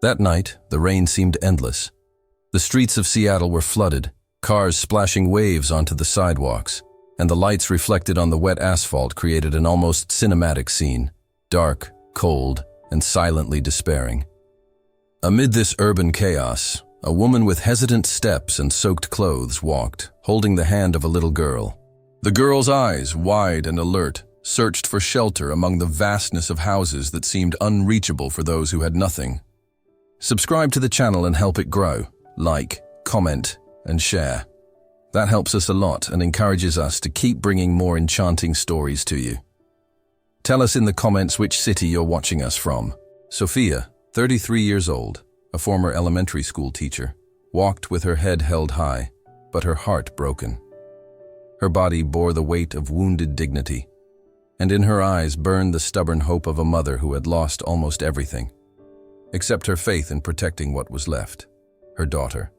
That night, the rain seemed endless. The streets of Seattle were flooded, cars splashing waves onto the sidewalks, and the lights reflected on the wet asphalt created an almost cinematic scene, dark, cold, and silently despairing. Amid this urban chaos, a woman with hesitant steps and soaked clothes walked, holding the hand of a little girl. The girl's eyes, wide and alert, searched for shelter among the vastness of houses that seemed unreachable for those who had nothing. Subscribe to the channel and help it grow. Like, comment, and share. That helps us a lot and encourages us to keep bringing more enchanting stories to you. Tell us in the comments which city you're watching us from. Sophia, 33 years old, a former elementary school teacher, walked with her head held high, but her heart broken. Her body bore the weight of wounded dignity, and in her eyes burned the stubborn hope of a mother who had lost almost everything, except her faith in protecting what was left, her daughter.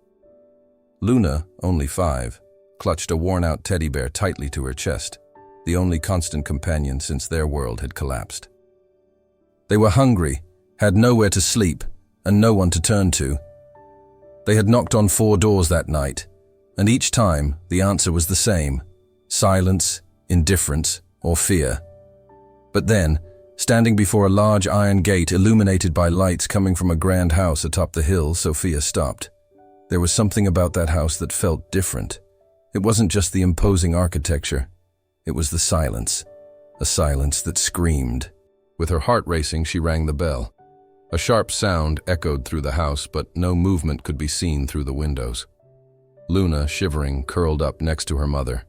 Luna, only 5, clutched a worn-out teddy bear tightly to her chest, the only constant companion since their world had collapsed. They were hungry, had nowhere to sleep, and no one to turn to. They had knocked on 4 doors that night, and each time the answer was the same: silence, indifference, or fear. But then, standing before a large iron gate illuminated by lights coming from a grand house atop the hill, Sophia stopped. There was something about that house that felt different. It wasn't just the imposing architecture. It was the silence, a silence that screamed. With her heart racing, she rang the bell. A sharp sound echoed through the house, but no movement could be seen through the windows. Luna, shivering, curled up next to her mother.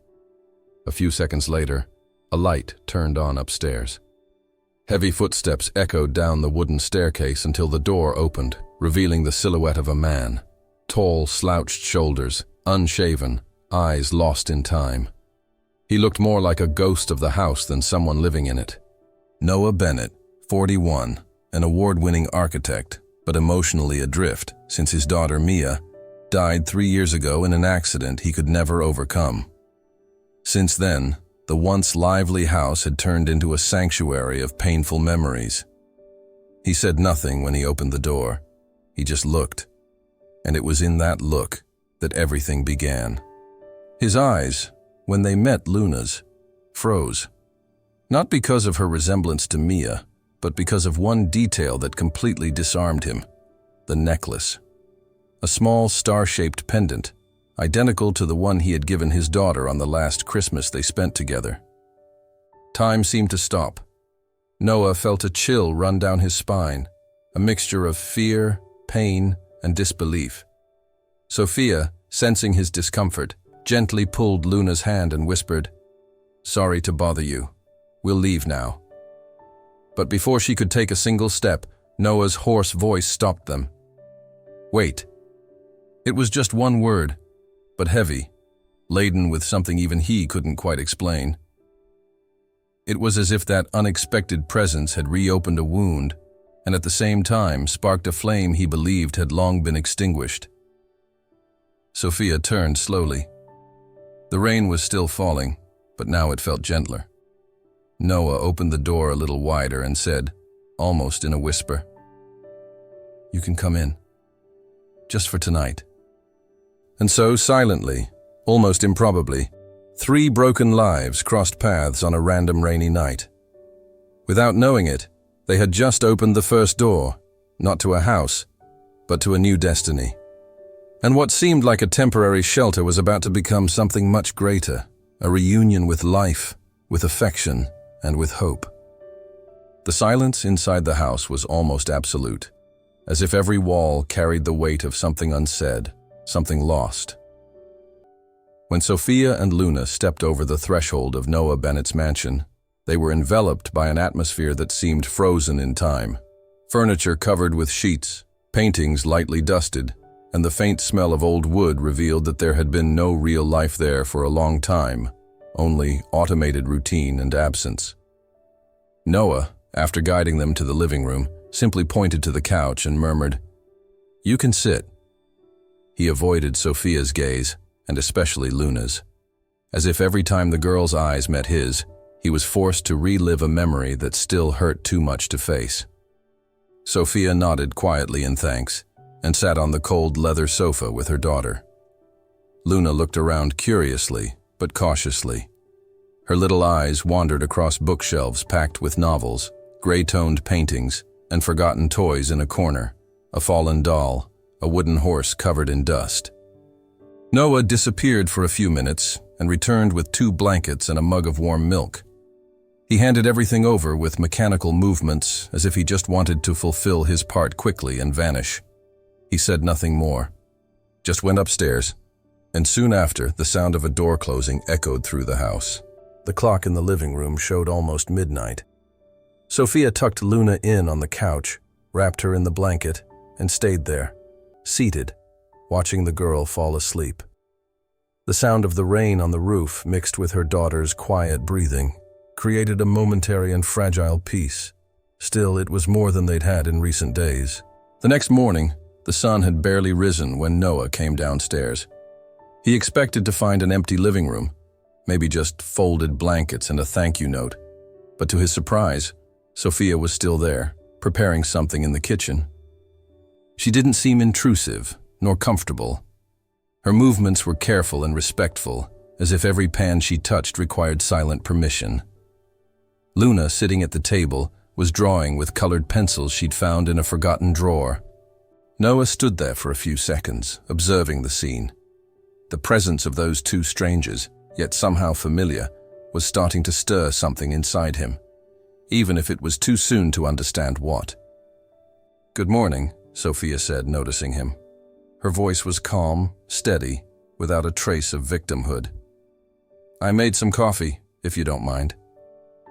A few seconds later, a light turned on upstairs. Heavy footsteps echoed down the wooden staircase until the door opened, revealing the silhouette of a man. Tall, slouched shoulders, unshaven, eyes lost in time. He looked more like a ghost of the house than someone living in it. Noah Bennett, 41, an award-winning architect, but emotionally adrift since his daughter Mia died 3 years ago in an accident he could never overcome. Since then, the once lively house had turned into a sanctuary of painful memories. He said nothing when he opened the door. He just looked. And it was in that look that everything began. His eyes, when they met Luna's, froze. Not because of her resemblance to Mia, but because of one detail that completely disarmed him: the necklace. A small star-shaped pendant, identical to the one he had given his daughter on the last Christmas they spent together. Time seemed to stop. Noah felt a chill run down his spine, a mixture of fear, pain, and disbelief. Sophia, sensing his discomfort, gently pulled Luna's hand and whispered, "Sorry to bother you. We'll leave now." But before she could take a single step, Noah's hoarse voice stopped them. "Wait." It was just one word, but heavy, laden with something even he couldn't quite explain. It was as if that unexpected presence had reopened a wound, and at the same time sparked a flame he believed had long been extinguished. Sophia turned slowly. The rain was still falling, but now it felt gentler. Noah opened the door a little wider and said, almost in a whisper, "You can come in. Just for tonight." And so, silently, almost improbably, 3 broken lives crossed paths on a random rainy night. Without knowing it, they had just opened the first door, not to a house, but to a new destiny. And what seemed like a temporary shelter was about to become something much greater, a reunion with life, with affection, and with hope. The silence inside the house was almost absolute, as if every wall carried the weight of something unsaid, something lost. When Sophia and Luna stepped over the threshold of Noah Bennett's mansion, they were enveloped by an atmosphere that seemed frozen in time. Furniture covered with sheets, paintings lightly dusted, and the faint smell of old wood revealed that there had been no real life there for a long time, only automated routine and absence. Noah, after guiding them to the living room, simply pointed to the couch and murmured, "You can sit." He avoided Sophia's gaze, and especially Luna's, as if every time the girl's eyes met his, he was forced to relive a memory that still hurt too much to face. Sophia nodded quietly in thanks and sat on the cold leather sofa with her daughter. Luna looked around curiously but cautiously. Her little eyes wandered across bookshelves packed with novels, gray-toned paintings, and forgotten toys in a corner, a fallen doll, a wooden horse covered in dust. Noah disappeared for a few minutes and returned with 2 blankets and a mug of warm milk. He handed everything over with mechanical movements as if he just wanted to fulfill his part quickly and vanish. He said nothing more, just went upstairs, and soon after, the sound of a door closing echoed through the house. The clock in the living room showed almost midnight. Sophia tucked Luna in on the couch, wrapped her in the blanket, and stayed there, seated, watching the girl fall asleep. The sound of the rain on the roof, mixed with her daughter's quiet breathing, created a momentary and fragile peace. Still, it was more than they'd had in recent days. The next morning, the sun had barely risen when Noah came downstairs. He expected to find an empty living room, maybe just folded blankets and a thank you note. But to his surprise, Sophia was still there, preparing something in the kitchen. She didn't seem intrusive, nor comfortable. Her movements were careful and respectful, as if every pan she touched required silent permission. Luna, sitting at the table, was drawing with colored pencils she'd found in a forgotten drawer. Noah stood there for a few seconds, observing the scene. The presence of those 2 strangers, yet somehow familiar, was starting to stir something inside him, even if it was too soon to understand what. "Good morning," Sophia said, noticing him. Her voice was calm, steady, without a trace of victimhood. "I made some coffee, if you don't mind."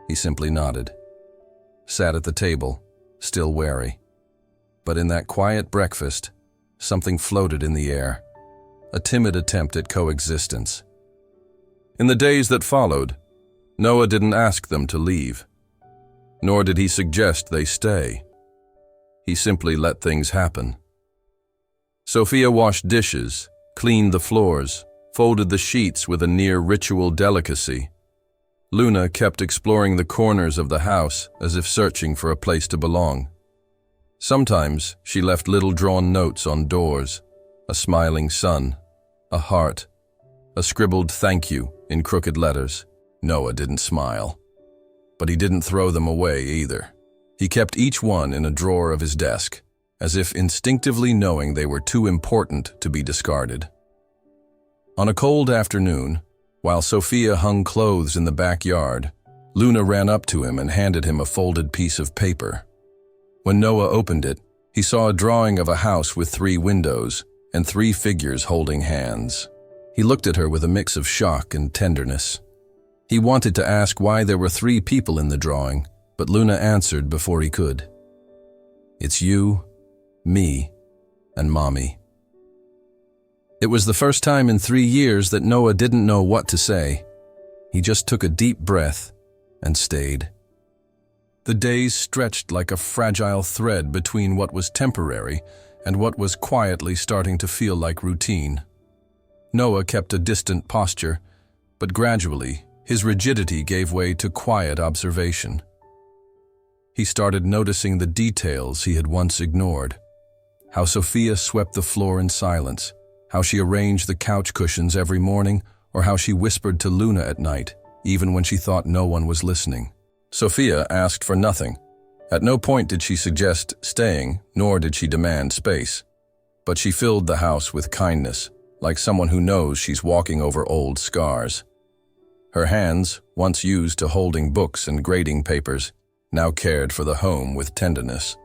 He simply nodded, sat at the table, still wary. But in that quiet breakfast, something floated in the air, a timid attempt at coexistence. In the days that followed, Noah didn't ask them to leave, nor did he suggest they stay. He simply let things happen. Sophia washed dishes, cleaned the floors, folded the sheets with a near-ritual delicacy. Luna kept exploring the corners of the house as if searching for a place to belong. Sometimes she left little drawn notes on doors, a smiling sun, a heart, a scribbled thank you in crooked letters. Noah didn't smile, but he didn't throw them away either. He kept each one in a drawer of his desk, as if instinctively knowing they were too important to be discarded. On a cold afternoon, while Sophia hung clothes in the backyard, Luna ran up to him and handed him a folded piece of paper. When Noah opened it, he saw a drawing of a house with 3 windows and 3 figures holding hands. He looked at her with a mix of shock and tenderness. He wanted to ask why there were 3 people in the drawing, but Luna answered before he could. "It's you, me, and Mommy." It was the first time in 3 years that Noah didn't know what to say. He just took a deep breath and stayed. The days stretched like a fragile thread between what was temporary and what was quietly starting to feel like routine. Noah kept a distant posture, but gradually his rigidity gave way to quiet observation. He started noticing the details he had once ignored. How Sophia swept the floor in silence, how she arranged the couch cushions every morning, or how she whispered to Luna at night, even when she thought no one was listening. Sophia asked for nothing. At no point did she suggest staying, nor did she demand space. But she filled the house with kindness, like someone who knows she's walking over old scars. Her hands, once used to holding books and grading papers, now cared for the home with tenderness.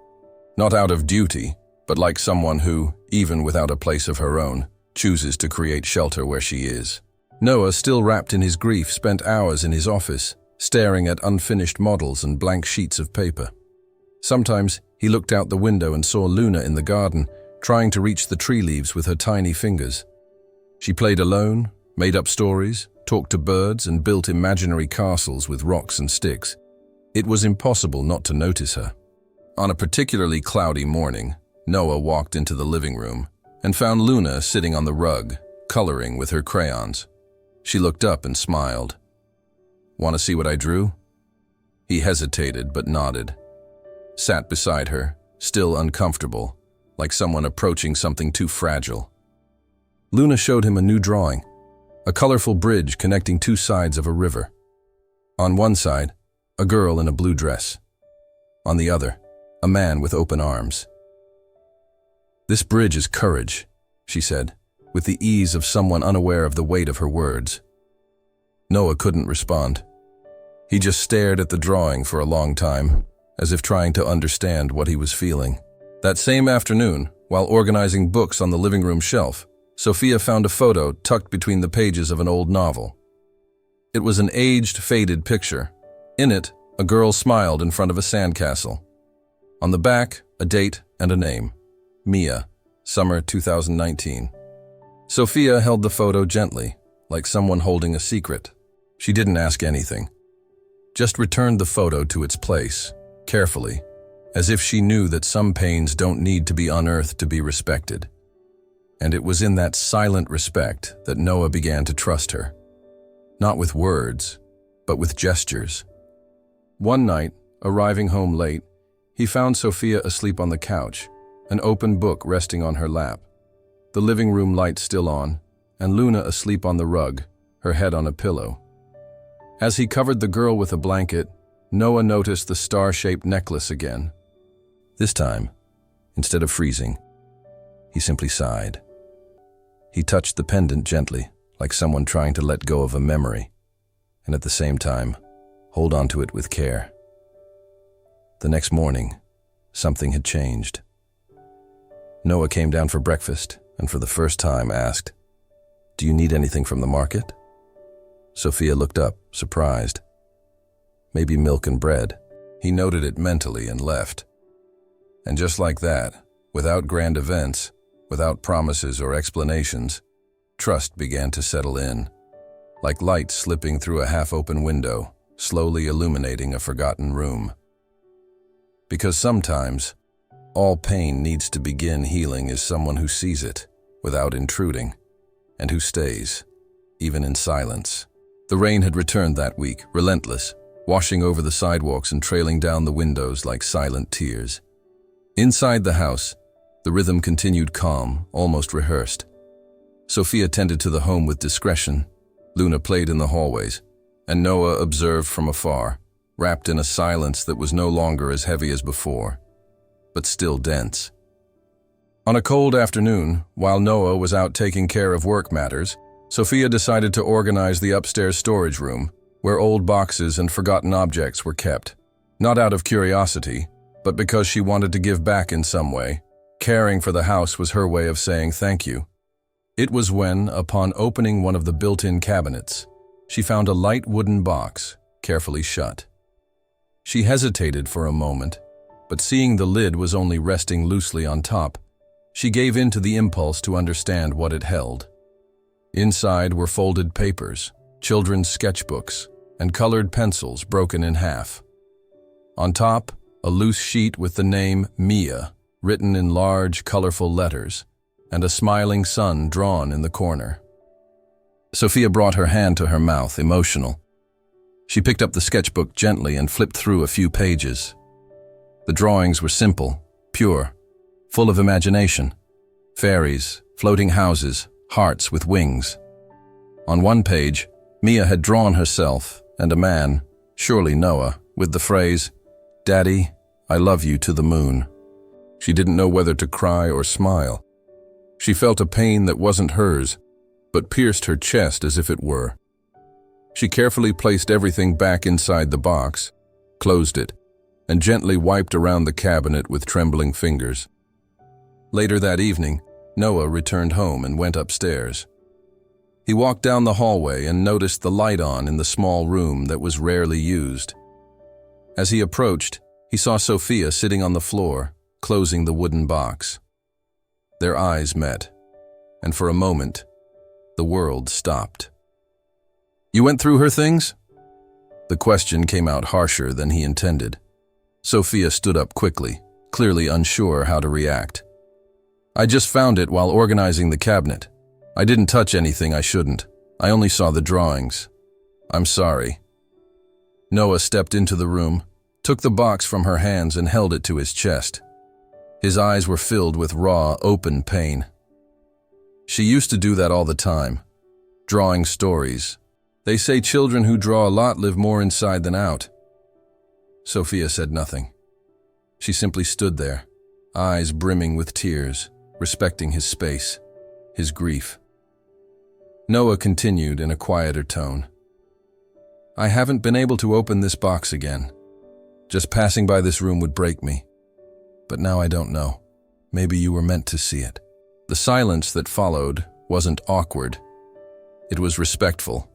Not out of duty, but like someone who, even without a place of her own, chooses to create shelter where she is. Noah, still wrapped in his grief, spent hours in his office, staring at unfinished models and blank sheets of paper. Sometimes he looked out the window and saw Luna in the garden, trying to reach the tree leaves with her tiny fingers. She played alone, made up stories, talked to birds, and built imaginary castles with rocks and sticks. It was impossible not to notice her. On a particularly cloudy morning, Noah walked into the living room and found Luna sitting on the rug, coloring with her crayons. She looked up and smiled. "Want to see what I drew?" He hesitated but nodded, sat beside her, still uncomfortable, like someone approaching something too fragile. Luna showed him a new drawing, a colorful bridge connecting two sides of a river. On one side, a girl in a blue dress. On the other, a man with open arms. "This bridge is courage," she said, with the ease of someone unaware of the weight of her words. Noah couldn't respond. He just stared at the drawing for a long time, as if trying to understand what he was feeling. That same afternoon, while organizing books on the living room shelf, Sophia found a photo tucked between the pages of an old novel. It was an aged, faded picture. In it, a girl smiled in front of a sandcastle. On the back, a date and a name. Mia, summer 2019. Sophia held the photo gently, like someone holding a secret. She didn't ask anything. Just returned the photo to its place, carefully, as if she knew that some pains don't need to be unearthed to be respected. And it was in that silent respect that Noah began to trust her. Not with words, but with gestures. One night, arriving home late, he found Sophia asleep on the couch, an open book resting on her lap, the living room light still on, and Luna asleep on the rug, her head on a pillow. As he covered the girl with a blanket, Noah noticed the star-shaped necklace again. This time, instead of freezing, he simply sighed. He touched the pendant gently, like someone trying to let go of a memory, and at the same time, hold on to it with care. The next morning, something had changed. Noah came down for breakfast and for the first time asked, "Do you need anything from the market?" Sophia looked up, surprised. "Maybe milk and bread." He noted it mentally and left. And just like that, without grand events, without promises or explanations, trust began to settle in, like light slipping through a half-open window, slowly illuminating a forgotten room. Because sometimes, all pain needs to begin healing is someone who sees it, without intruding, and who stays, even in silence. The rain had returned that week, relentless, washing over the sidewalks and trailing down the windows like silent tears. Inside the house, the rhythm continued calm, almost rehearsed. Sophia tended to the home with discretion. Luna played in the hallways, and Noah observed from afar, wrapped in a silence that was no longer as heavy as before, but still dense. On a cold afternoon, while Noah was out taking care of work matters, Sophia decided to organize the upstairs storage room, where old boxes and forgotten objects were kept. Not out of curiosity, but because she wanted to give back in some way. Caring for the house was her way of saying thank you. It was when, upon opening one of the built-in cabinets, she found a light wooden box, carefully shut. She hesitated for a moment, but seeing the lid was only resting loosely on top, she gave in to the impulse to understand what it held. Inside were folded papers, children's sketchbooks, and colored pencils broken in half. On top, a loose sheet with the name Mia, written in large, colorful letters, and a smiling sun drawn in the corner. Sophia brought her hand to her mouth, emotional. She picked up the sketchbook gently and flipped through a few pages. The drawings were simple, pure, full of imagination. Fairies, floating houses, hearts with wings. On one page, Mia had drawn herself and a man, surely Noah, with the phrase, "Daddy, I love you to the moon." She didn't know whether to cry or smile. She felt a pain that wasn't hers, but pierced her chest as if it were. She carefully placed everything back inside the box, closed it, and gently wiped around the cabinet with trembling fingers. Later that evening, Noah returned home and went upstairs. He walked down the hallway and noticed the light on in the small room that was rarely used. As he approached, he saw Sophia sitting on the floor, closing the wooden box. Their eyes met, and for a moment, the world stopped. "You went through her things?" The question came out harsher than he intended. Sophia stood up quickly, clearly unsure how to react. "I just found it while organizing the cabinet. I didn't touch anything I shouldn't. I only saw the drawings. I'm sorry." Noah stepped into the room, took the box from her hands and held it to his chest. His eyes were filled with raw, open pain. She used to do that all the time, drawing stories. They say children who draw a lot live more inside than out. Sophia said nothing. She simply stood there, eyes brimming with tears, respecting his space, his grief. Noah continued in a quieter tone. I haven't been able to open this box again. Just passing by this room would break me. But now I don't know. Maybe you were meant to see it. The silence that followed wasn't awkward. It was respectful,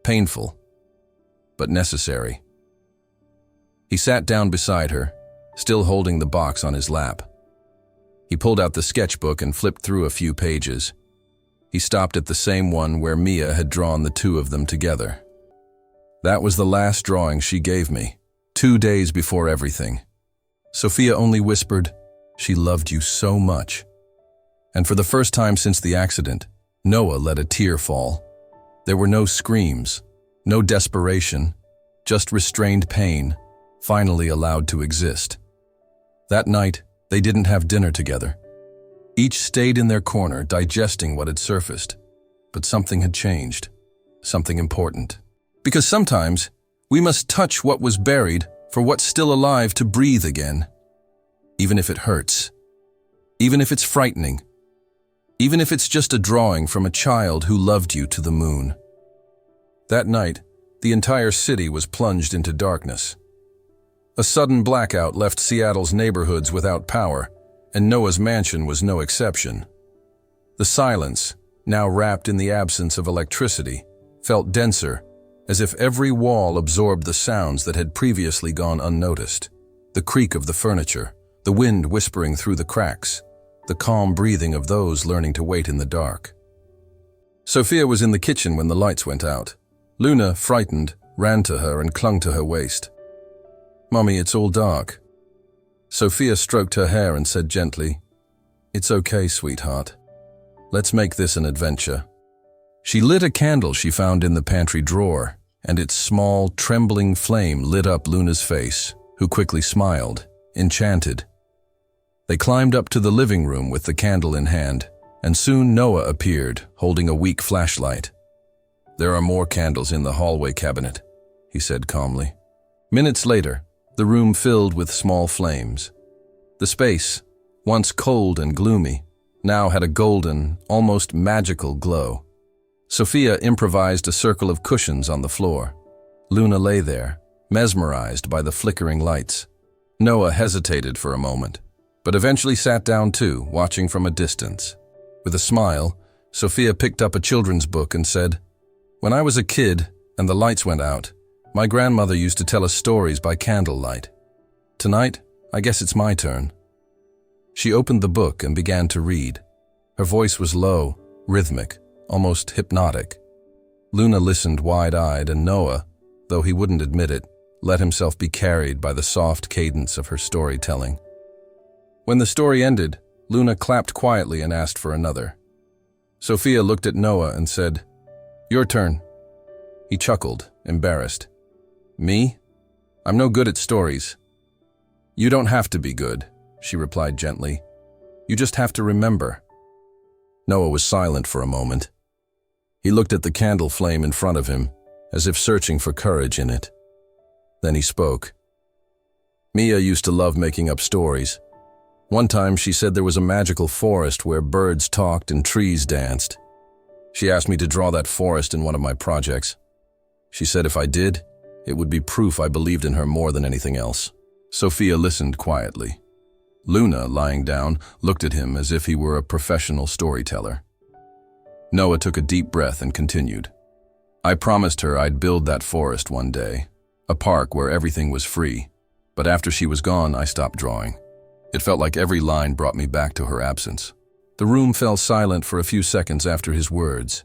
painful, but necessary. He sat down beside her, still holding the box on his lap. He pulled out the sketchbook and flipped through a few pages. He stopped at the same one where Mia had drawn the two of them together. That was the last drawing she gave me, 2 days before everything. Sophia only whispered, "She loved you so much." And for the first time since the accident, Noah let a tear fall. There were no screams, no desperation, just restrained pain, finally allowed to exist. That night, they didn't have dinner together. Each stayed in their corner, digesting what had surfaced. But something had changed, something important. Because sometimes, we must touch what was buried for what's still alive to breathe again. Even if it hurts. Even if it's frightening. Even if it's just a drawing from a child who loved you to the moon. That night, the entire city was plunged into darkness. A sudden blackout left Seattle's neighborhoods without power, and Noah's mansion was no exception. The silence, now wrapped in the absence of electricity, felt denser, as if every wall absorbed the sounds that had previously gone unnoticed. The creak of the furniture, the wind whispering through the cracks, the calm breathing of those learning to wait in the dark. Sophia was in the kitchen when the lights went out. Luna, frightened, ran to her and clung to her waist. "Mommy, it's all dark." Sophia stroked her hair and said gently, "It's okay, sweetheart. Let's make this an adventure." She lit a candle she found in the pantry drawer, and its small, trembling flame lit up Luna's face, who quickly smiled, enchanted. They climbed up to the living room with the candle in hand, and soon Noah appeared, holding a weak flashlight. "There are more candles in the hallway cabinet," he said calmly. Minutes later, the room filled with small flames. The space, once cold and gloomy, now had a golden, almost magical glow. Sophia improvised a circle of cushions on the floor. Luna lay there, mesmerized by the flickering lights. Noah hesitated for a moment, but eventually sat down too, watching from a distance. With a smile, Sophia picked up a children's book and said, "When I was a kid and the lights went out, my grandmother used to tell us stories by candlelight. Tonight, I guess it's my turn." She opened the book and began to read. Her voice was low, rhythmic, almost hypnotic. Luna listened wide-eyed, and Noah, though he wouldn't admit it, let himself be carried by the soft cadence of her storytelling. When the story ended, Luna clapped quietly and asked for another. Sophia looked at Noah and said, "Your turn." He chuckled, embarrassed. "Me? I'm no good at stories." "You don't have to be good," she replied gently. "You just have to remember." Noah was silent for a moment. He looked at the candle flame in front of him, as if searching for courage in it. Then he spoke. "Mia used to love making up stories. One time she said there was a magical forest where birds talked and trees danced. She asked me to draw that forest in one of my projects. She said if I did, it would be proof I believed in her more than anything else." Sophia listened quietly. Luna, lying down, looked at him as if he were a professional storyteller. Noah took a deep breath and continued. "I promised her I'd build that forest one day, a park where everything was free. But after she was gone, I stopped drawing. It felt like every line brought me back to her absence." The room fell silent for a few seconds after his words.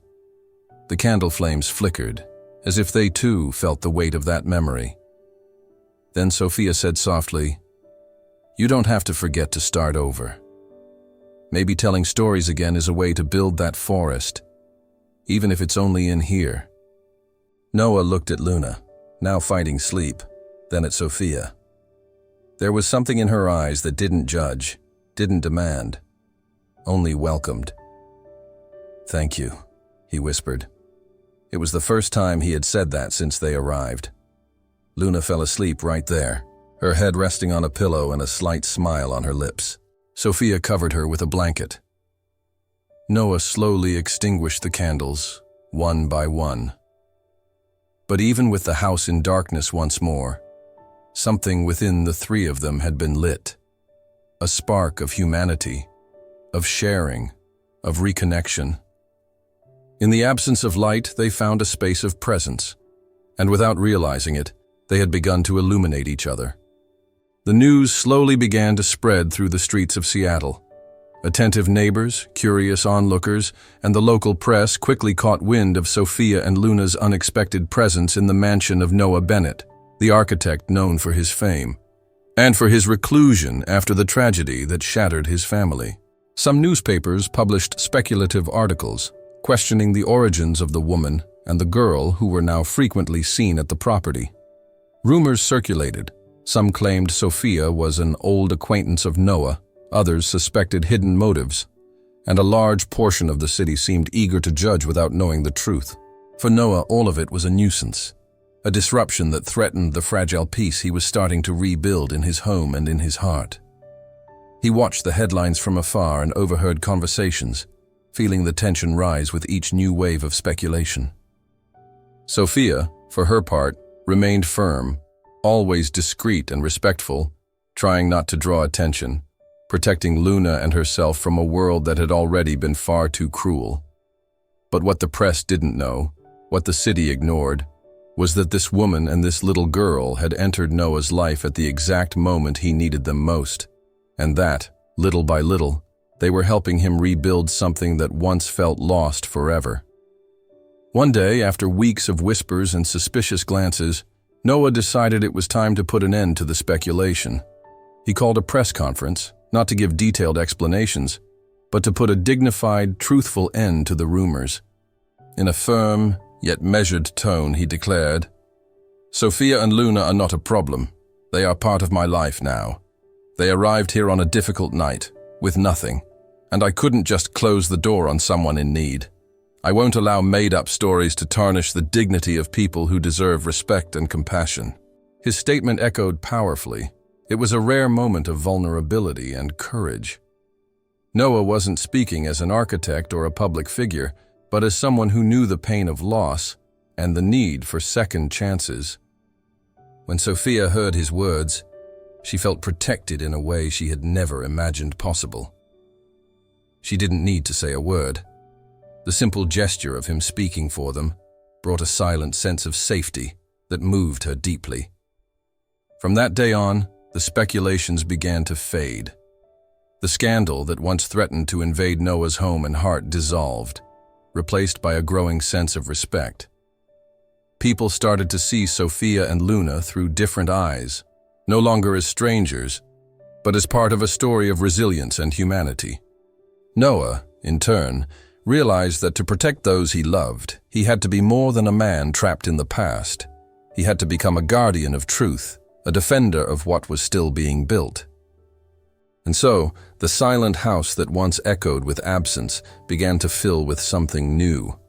The candle flames flickered, as if they too felt the weight of that memory. Then Sophia said softly, "You don't have to forget to start over. Maybe telling stories again is a way to build that forest, even if it's only in here." Noah looked at Luna, now fighting sleep, then at Sophia. There was something in her eyes that didn't judge, didn't demand, only welcomed. "Thank you," he whispered. It was the first time he had said that since they arrived. Luna fell asleep right there, her head resting on a pillow and a slight smile on her lips. Sophia covered her with a blanket. Noah slowly extinguished the candles, one by one. But even with the house in darkness once more, something within the three of them had been lit. A spark of humanity, of sharing, of reconnection. In the absence of light, they found a space of presence, and without realizing it, they had begun to illuminate each other. The news slowly began to spread through the streets of Seattle. Attentive neighbors, curious onlookers, and the local press quickly caught wind of Sophia and Luna's unexpected presence in the mansion of Noah Bennett, the architect known for his fame, and for his reclusion after the tragedy that shattered his family. Some newspapers published speculative articles, questioning the origins of the woman and the girl who were now frequently seen at the property. Rumors circulated. Some claimed Sophia was an old acquaintance of Noah, others suspected hidden motives, and a large portion of the city seemed eager to judge without knowing the truth. For Noah, all of it was a nuisance, a disruption that threatened the fragile peace he was starting to rebuild in his home and in his heart. He watched the headlines from afar and overheard conversations, feeling the tension rise with each new wave of speculation. Sophia, for her part, remained firm, always discreet and respectful, trying not to draw attention, protecting Luna and herself from a world that had already been far too cruel. But what the press didn't know, what the city ignored, was that this woman and this little girl had entered Noah's life at the exact moment he needed them most, and that, little by little, they were helping him rebuild something that once felt lost forever. One day, after weeks of whispers and suspicious glances, Noah decided it was time to put an end to the speculation. He called a press conference, not to give detailed explanations, but to put a dignified, truthful end to the rumors. In a firm, yet measured tone, he declared, "Sophia and Luna are not a problem. They are part of my life now. They arrived here on a difficult night, with nothing, and I couldn't just close the door on someone in need. I won't allow made-up stories to tarnish the dignity of people who deserve respect and compassion." His statement echoed powerfully. It was a rare moment of vulnerability and courage. Noah wasn't speaking as an architect or a public figure, but as someone who knew the pain of loss and the need for second chances. When Sophia heard his words, she felt protected in a way she had never imagined possible. She didn't need to say a word. The simple gesture of him speaking for them brought a silent sense of safety that moved her deeply. From that day on, the speculations began to fade. The scandal that once threatened to invade Noah's home and heart dissolved, replaced by a growing sense of respect. People started to see Sophia and Luna through different eyes, no longer as strangers, but as part of a story of resilience and humanity. Noah, in turn, realized that to protect those he loved, he had to be more than a man trapped in the past. He had to become a guardian of truth, a defender of what was still being built. And so, the silent house that once echoed with absence began to fill with something new.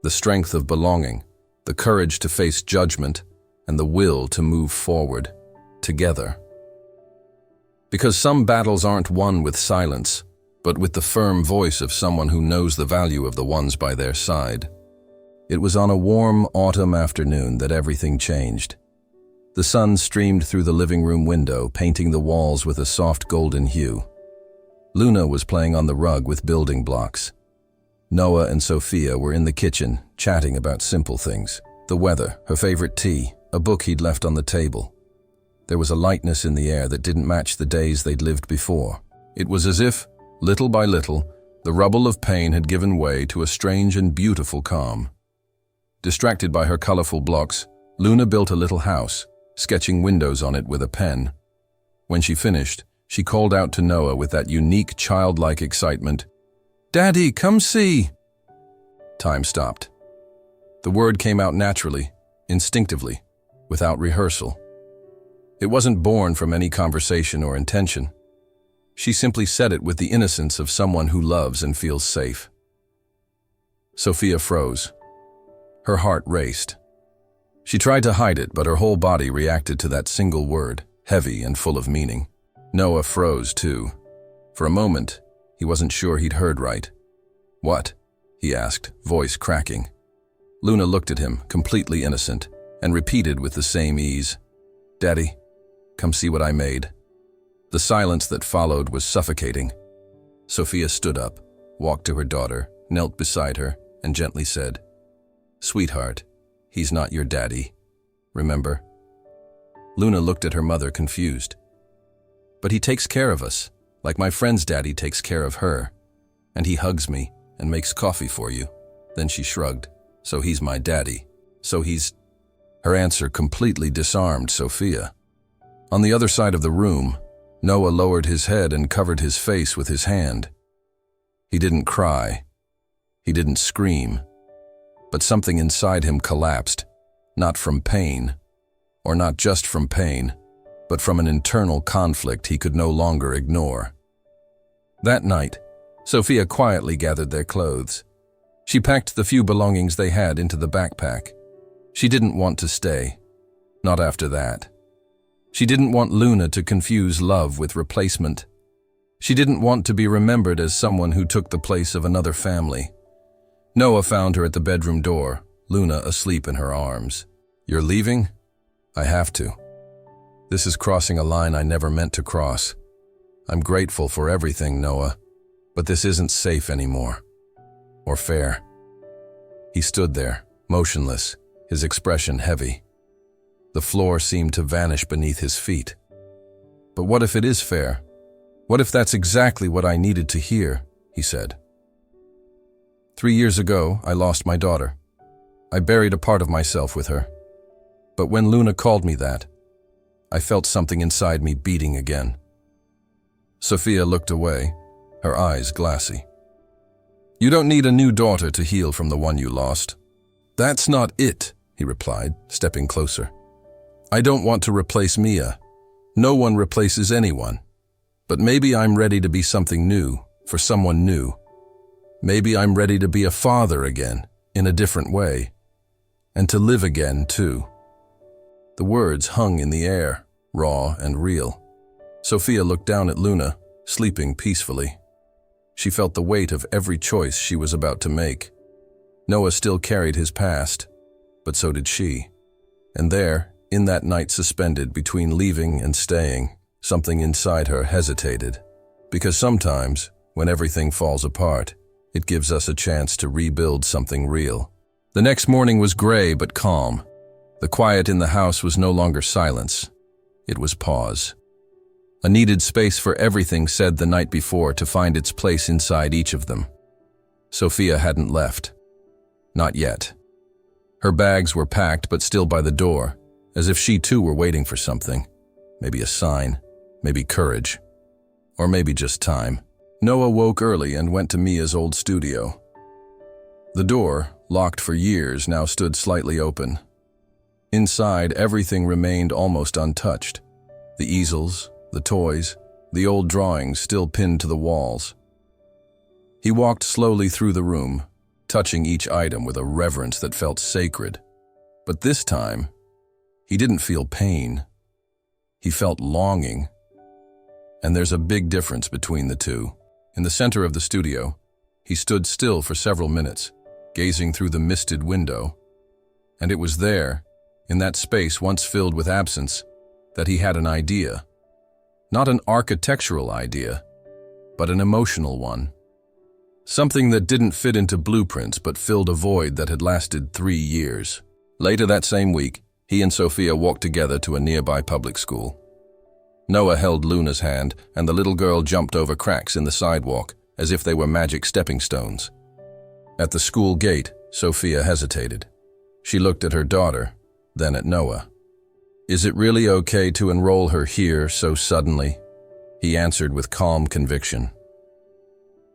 The strength of belonging, the courage to face judgment, and the will to move forward, together. Because some battles aren't won with silence, but with the firm voice of someone who knows the value of the ones by their side. It was on a warm autumn afternoon that everything changed. The sun streamed through the living room window, painting the walls with a soft golden hue. Luna was playing on the rug with building blocks. Noah and Sophia were in the kitchen, chatting about simple things. The weather, her favorite tea, a book he'd left on the table. There was a lightness in the air that didn't match the days they'd lived before. It was as if, little by little, the rubble of pain had given way to a strange and beautiful calm. Distracted by her colorful blocks, Luna built a little house, sketching windows on it with a pen. When she finished, she called out to Noah with that unique childlike excitement, "Daddy, come see!" Time stopped. The word came out naturally, instinctively, without rehearsal. It wasn't born from any conversation or intention. She simply said it with the innocence of someone who loves and feels safe. Sophia froze. Her heart raced. She tried to hide it, but her whole body reacted to that single word, heavy and full of meaning. Noah froze too. For a moment, he wasn't sure he'd heard right. "What?" he asked, voice cracking. Luna looked at him, completely innocent, and repeated with the same ease, "Daddy, come see what I made." The silence that followed was suffocating. Sophia stood up, walked to her daughter, knelt beside her, and gently said, "Sweetheart, he's not your daddy. Remember?" Luna looked at her mother, confused. "But he takes care of us, like my friend's daddy takes care of her. And he hugs me and makes coffee for you." Then she shrugged. "So he's my daddy. So he's—" Her answer completely disarmed Sophia. On the other side of the room, Noah lowered his head and covered his face with his hand. He didn't cry. He didn't scream. But something inside him collapsed, not from pain, or not just from pain, but from an internal conflict he could no longer ignore. That night, Sophia quietly gathered their clothes. She packed the few belongings they had into the backpack. She didn't want to stay. Not after that. She didn't want Luna to confuse love with replacement. She didn't want to be remembered as someone who took the place of another family. Noah found her at the bedroom door, Luna asleep in her arms. "You're leaving?" "I have to. This is crossing a line I never meant to cross. I'm grateful for everything, Noah, but this isn't safe anymore. Or fair." He stood there, motionless, his expression heavy. The floor seemed to vanish beneath his feet. "But what if it is fair? What if that's exactly what I needed to hear?" he said. 3 years ago, I lost my daughter. I buried a part of myself with her. But when Luna called me that, I felt something inside me beating again." Sophia looked away, her eyes glassy. "You don't need a new daughter to heal from the one you lost." "That's not it," he replied, stepping closer. "I don't want to replace Mia. No one replaces anyone. But maybe I'm ready to be something new, for someone new. Maybe I'm ready to be a father again, in a different way. And to live again, too." The words hung in the air, raw and real. Sophia looked down at Luna, sleeping peacefully. She felt the weight of every choice she was about to make. Noah still carried his past, but so did she. And there, in that night suspended between leaving and staying, something inside her hesitated. Because sometimes, when everything falls apart, it gives us a chance to rebuild something real. The next morning was gray but calm. The quiet in the house was no longer silence. It was pause. A needed space for everything said the night before to find its place inside each of them. Sophia hadn't left. Not yet. Her bags were packed but still by the door, as if she too were waiting for something. Maybe a sign, maybe courage, or maybe just time. Noah woke early and went to Mia's old studio. The door, locked for years, now stood slightly open. Inside, everything remained almost untouched. The easels, the toys, the old drawings still pinned to the walls. He walked slowly through the room, touching each item with a reverence that felt sacred. But this time, he didn't feel pain. He felt longing. And there's a big difference between the two. In the center of the studio, he stood still for several minutes, gazing through the misted window. And it was there, in that space once filled with absence, that he had an idea. Not an architectural idea, but an emotional one. Something that didn't fit into blueprints but filled a void that had lasted 3 years. Later that same week, he and Sophia walked together to a nearby public school. Noah held Luna's hand, and the little girl jumped over cracks in the sidewalk as if they were magic stepping stones. At the school gate, Sophia hesitated. She looked at her daughter, then at Noah. "Is it really okay to enroll her here so suddenly?" He answered with calm conviction.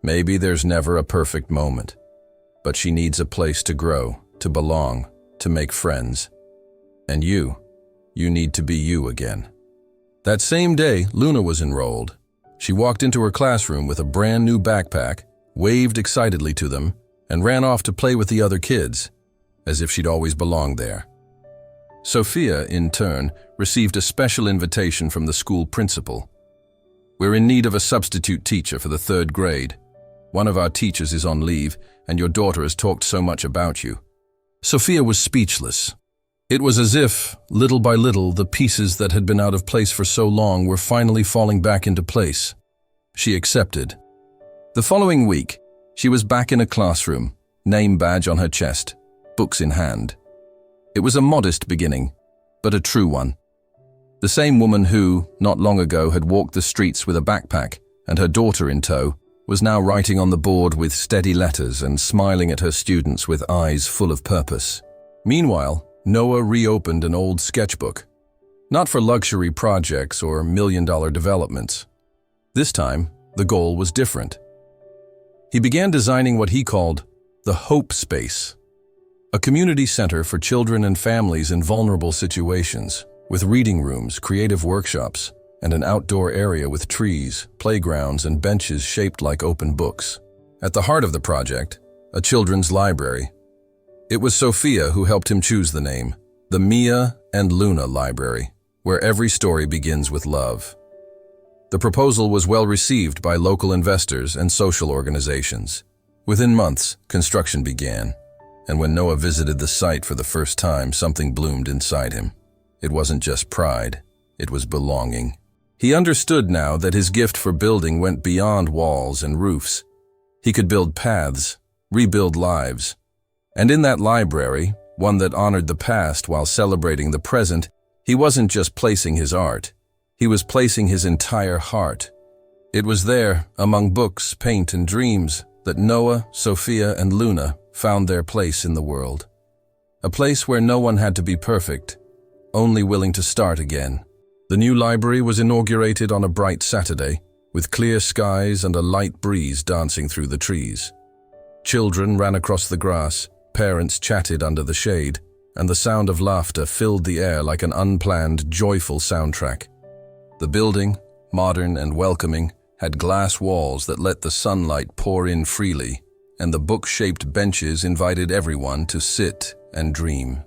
"Maybe there's never a perfect moment, but she needs a place to grow, to belong, to make friends. And you need to be you again." That same day, Luna was enrolled. She walked into her classroom with a brand new backpack, waved excitedly to them, and ran off to play with the other kids, as if she'd always belonged there. Sophia, in turn, received a special invitation from the school principal. "We're in need of a substitute teacher for the 3rd grade. One of our teachers is on leave, and your daughter has talked so much about you." Sophia was speechless. It was as if, little by little, the pieces that had been out of place for so long were finally falling back into place. She accepted. The following week, she was back in a classroom, name badge on her chest, books in hand. It was a modest beginning, but a true one. The same woman who, not long ago, had walked the streets with a backpack and her daughter in tow, was now writing on the board with steady letters and smiling at her students with eyes full of purpose. Meanwhile, Noah reopened an old sketchbook, not for luxury projects or million-dollar developments. This time, the goal was different. He began designing what he called the Hope Space, a community center for children and families in vulnerable situations, with reading rooms, creative workshops, and an outdoor area with trees, playgrounds, and benches shaped like open books. At the heart of the project, a children's library. It was Sophia who helped him choose the name, the Mia and Luna Library, where every story begins with love. The proposal was well received by local investors and social organizations. Within months, construction began, and when Noah visited the site for the first time, something bloomed inside him. It wasn't just pride, it was belonging. He understood now that his gift for building went beyond walls and roofs. He could build paths, rebuild lives. And in that library, one that honored the past while celebrating the present, he wasn't just placing his art. He was placing his entire heart. It was there, among books, paint, and dreams, that Noah, Sophia, and Luna found their place in the world. A place where no one had to be perfect, only willing to start again. The new library was inaugurated on a bright Saturday, with clear skies and a light breeze dancing through the trees. Children ran across the grass, parents chatted under the shade, and the sound of laughter filled the air like an unplanned, joyful soundtrack. The building, modern and welcoming, had glass walls that let the sunlight pour in freely, and the book-shaped benches invited everyone to sit and dream.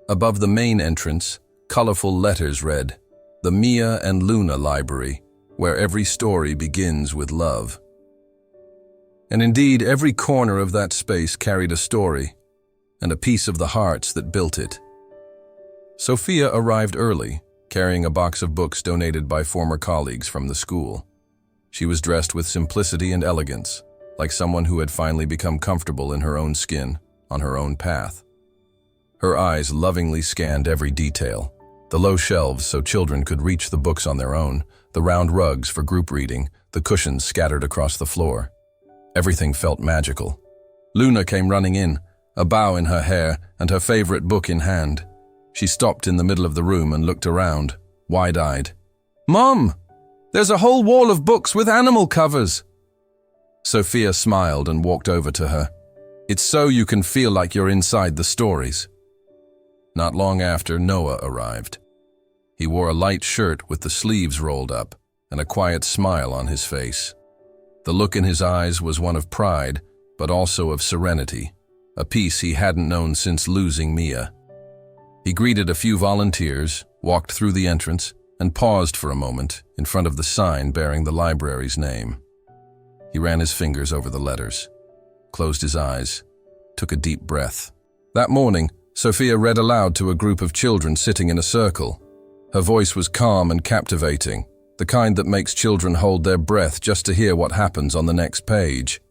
Above the main entrance, colorful letters read, "The Mia and Luna Library, where every story begins with love." And indeed, every corner of that space carried a story, and a piece of the hearts that built it. Sophia arrived early, carrying a box of books donated by former colleagues from the school. She was dressed with simplicity and elegance, like someone who had finally become comfortable in her own skin, on her own path. Her eyes lovingly scanned every detail, the low shelves so children could reach the books on their own, the round rugs for group reading, the cushions scattered across the floor. Everything felt magical. Luna came running in, a bow in her hair and her favorite book in hand. She stopped in the middle of the room and looked around, wide-eyed. "Mom, there's a whole wall of books with animal covers." Sophia smiled and walked over to her. "It's so you can feel like you're inside the stories." Not long after, Noah arrived. He wore a light shirt with the sleeves rolled up and a quiet smile on his face. The look in his eyes was one of pride, but also of serenity, a peace he hadn't known since losing Mia. He greeted a few volunteers, walked through the entrance, and paused for a moment in front of the sign bearing the library's name. He ran his fingers over the letters, closed his eyes, took a deep breath. That morning, Sophia read aloud to a group of children sitting in a circle. Her voice was calm and captivating, the kind that makes children hold their breath just to hear what happens on the next page.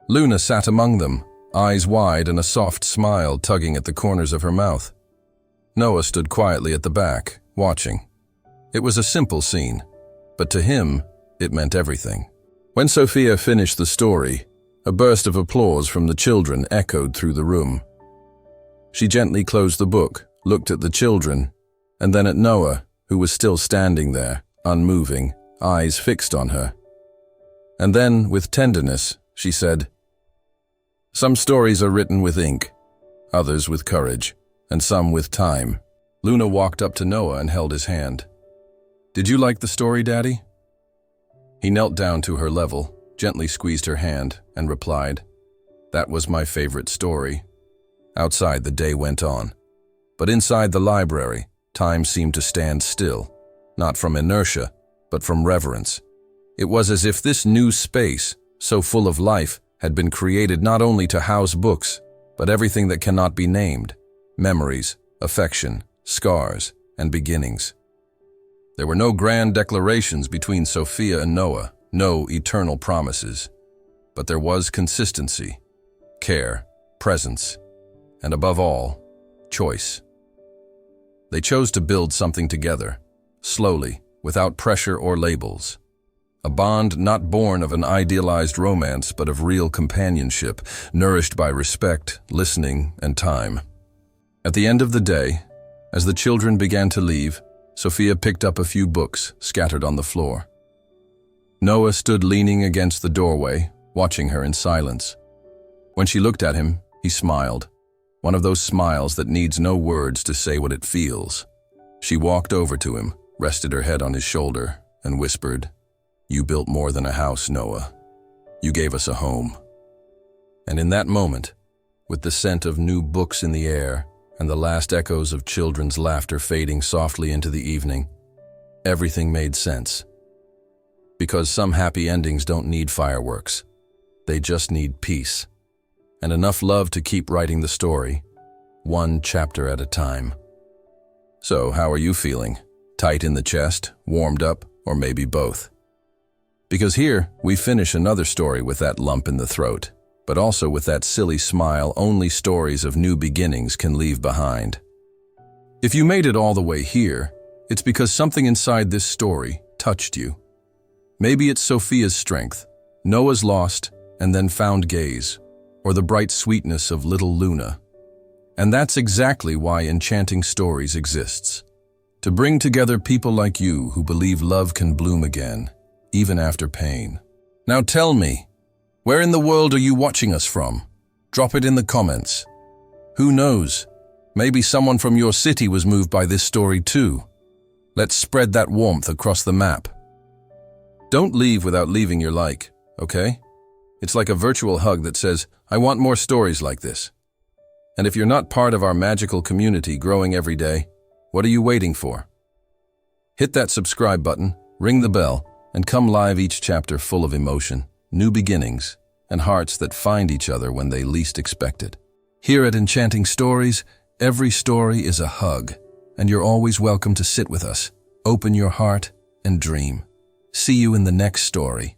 Luna sat among them, eyes wide and a soft smile tugging at the corners of her mouth. Noah stood quietly at the back, watching. It was a simple scene, but to him, it meant everything. When Sophia finished the story, a burst of applause from the children echoed through the room. She gently closed the book, looked at the children, and then at Noah, who was still standing there, unmoving, eyes fixed on her. And then, with tenderness, she said, "Some stories are written with ink, others with courage, and some with time." Luna walked up to Noah and held his hand. "Did you like the story, Daddy?" He knelt down to her level, gently squeezed her hand, and replied, "That was my favorite story." Outside, the day went on. But inside the library, time seemed to stand still, not from inertia, but from reverence. It was as if this new space, so full of life, had been created not only to house books, but everything that cannot be named: memories, affection, scars, and beginnings. There were no grand declarations between Sophia and Noah, no eternal promises. But there was consistency, care, presence, and above all, choice. They chose to build something together, slowly, without pressure or labels. A bond not born of an idealized romance, but of real companionship, nourished by respect, listening, and time. At the end of the day, as the children began to leave, Sophia picked up a few books scattered on the floor. Noah stood leaning against the doorway, watching her in silence. When she looked at him, he smiled, one of those smiles that needs no words to say what it feels. She walked over to him, rested her head on his shoulder, and whispered, "You built more than a house, Noah. You gave us a home." And in that moment, with the scent of new books in the air and the last echoes of children's laughter fading softly into the evening, everything made sense. Because some happy endings don't need fireworks. They just need peace, and enough love to keep writing the story, one chapter at a time. So, how are you feeling? Tight in the chest, warmed up, or maybe both? Because here, we finish another story with that lump in the throat, but also with that silly smile only stories of new beginnings can leave behind. If you made it all the way here, it's because something inside this story touched you. Maybe it's Sophia's strength, Noah's lost and then found gaze, or the bright sweetness of little Luna. And that's exactly why Enchanting Stories exists. To bring together people like you who believe love can bloom again, even after pain. Now tell me, where in the world are you watching us from? Drop it in the comments. Who knows? Maybe someone from your city was moved by this story too. Let's spread that warmth across the map. Don't leave without leaving your like, okay? It's like a virtual hug that says, "I want more stories like this." And if you're not part of our magical community growing every day, what are you waiting for? Hit that subscribe button, ring the bell, and come live each chapter full of emotion, new beginnings, and hearts that find each other when they least expect it. Here at Enchanting Stories, every story is a hug, and you're always welcome to sit with us, open your heart, and dream. See you in the next story.